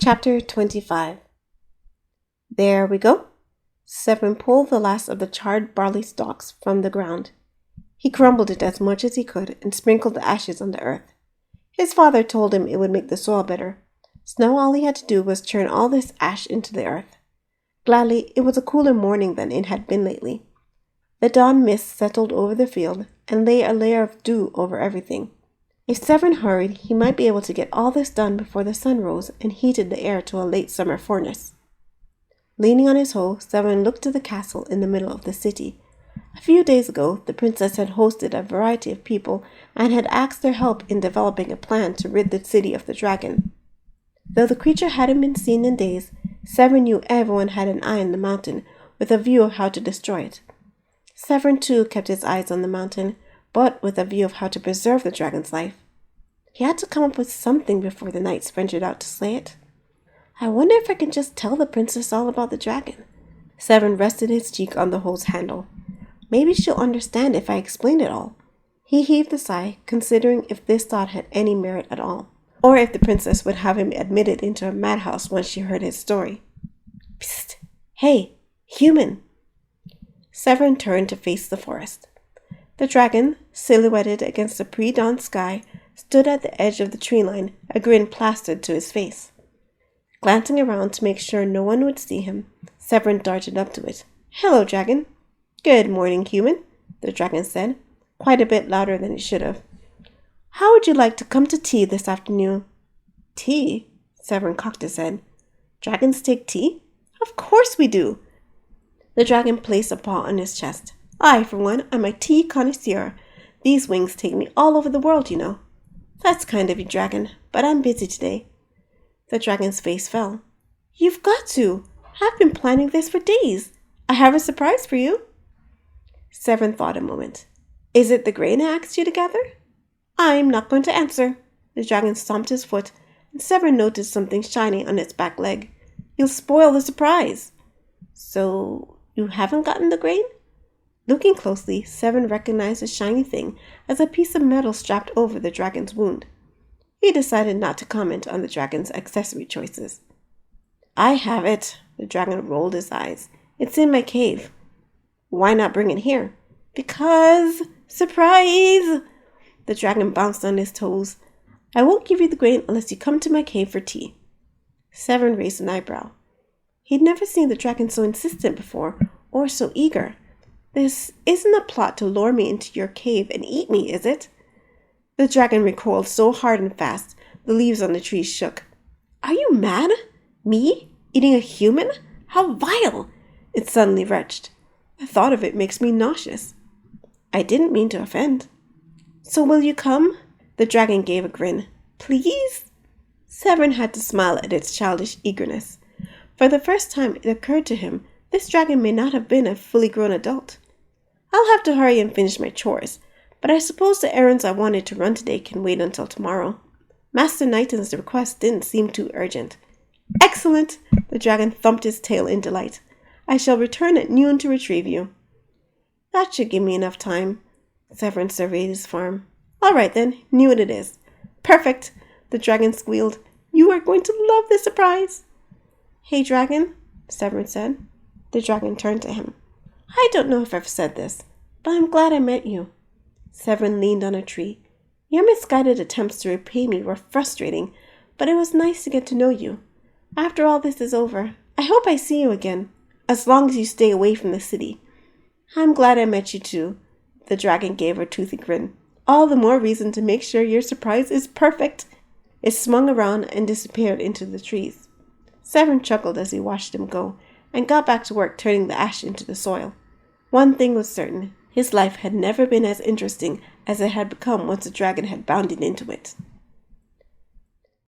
Chapter 25. There we go. Sevrin pulled the last of the charred barley stalks from the ground. He crumbled it as much as he could and sprinkled the ashes on the earth. His father told him it would make the soil better, so now all he had to do was churn all this ash into the earth. Gladly, it was a cooler morning than it had been lately. The dawn mist settled over the field and lay a layer of dew over everything. If Sevrin hurried, he might be able to get all this done before the sun rose and heated the air to a late summer furnace. Leaning on his hoe, Sevrin looked to the castle in the middle of the city. A few days ago, the princess had hosted a variety of people and had asked their help in developing a plan to rid the city of the dragon. Though the creature hadn't been seen in days, Sevrin knew everyone had an eye on the mountain with a view of how to destroy it. Sevrin too kept his eyes on the mountain, but with a view of how to preserve the dragon's life. He had to come up with something before the knights ventured out to slay it. I wonder if I can just tell the princess all about the dragon. Sevrin rested his cheek on the hoe's handle. Maybe she'll understand if I explain it all. He heaved a sigh, considering if this thought had any merit at all, or if the princess would have him admitted into a madhouse once she heard his story. Psst! Hey, human! Sevrin turned to face the forest. The dragon, silhouetted against the pre-dawn sky, stood at the edge of the tree line, a grin plastered to his face. Glancing around to make sure no one would see him, Sevrin darted up to it. "Hello, dragon." "Good morning, human," the dragon said, quite a bit louder than it should have. "How would you like to come to tea this afternoon?" "Tea?" Sevrin cocked his head. "Dragons take tea? Of course we do." The dragon placed a paw on his chest. "I, for one, am a tea connoisseur. These wings take me all over the world, you know." "That's kind of you, dragon, but I'm busy today." The dragon's face fell. "You've got to. I've been planning this for days. I have a surprise for you." Sevrin thought a moment. "Is it the grain I asked you to gather?" "I'm not going to answer." The dragon stomped his foot, and Sevrin noticed something shiny on its back leg. "You'll spoil the surprise." "So, you haven't gotten the grain?" Looking closely, Sevrin recognized the shiny thing as a piece of metal strapped over the dragon's wound. He decided not to comment on the dragon's accessory choices. "I have it." The dragon rolled his eyes. "It's in my cave." "Why not bring it here?" "Because... surprise!" The dragon bounced on his toes. "I won't give you the grain unless you come to my cave for tea." Sevrin raised an eyebrow. He'd never seen the dragon so insistent before, or so eager. "This isn't a plot to lure me into your cave and eat me, is it?" The dragon recoiled so hard and fast, the leaves on the trees shook. "Are you mad? Me? Eating a human? How vile!" It suddenly retched. "The thought of it makes me nauseous." "I didn't mean to offend." "So will you come?" The dragon gave a grin. "Please?" Sevrin had to smile at its childish eagerness. For the first time it occurred to him this dragon may not have been a fully grown adult. "I'll have to hurry and finish my chores, but I suppose the errands I wanted to run today can wait until tomorrow." Master Knighton's request didn't seem too urgent. "Excellent!" The dragon thumped his tail in delight. "I shall return at noon to retrieve you." "That should give me enough time." Sevrin surveyed his farm. "All right then, noon it is." "Perfect!" The dragon squealed. "You are going to love this surprise." "Hey, dragon," Sevrin said. The dragon turned to him. "I don't know if I've said this, but I'm glad I met you." Sevrin leaned on a tree. "Your misguided attempts to repay me were frustrating, but it was nice to get to know you. After all this is over, I hope I see you again, as long as you stay away from the city." "I'm glad I met you too." The dragon gave a toothy grin. "All the more reason to make sure your surprise is perfect." It swung around and disappeared into the trees. Sevrin chuckled as he watched him go, and got back to work turning the ash into the soil. One thing was certain, his life had never been as interesting as it had become once the dragon had bounded into it.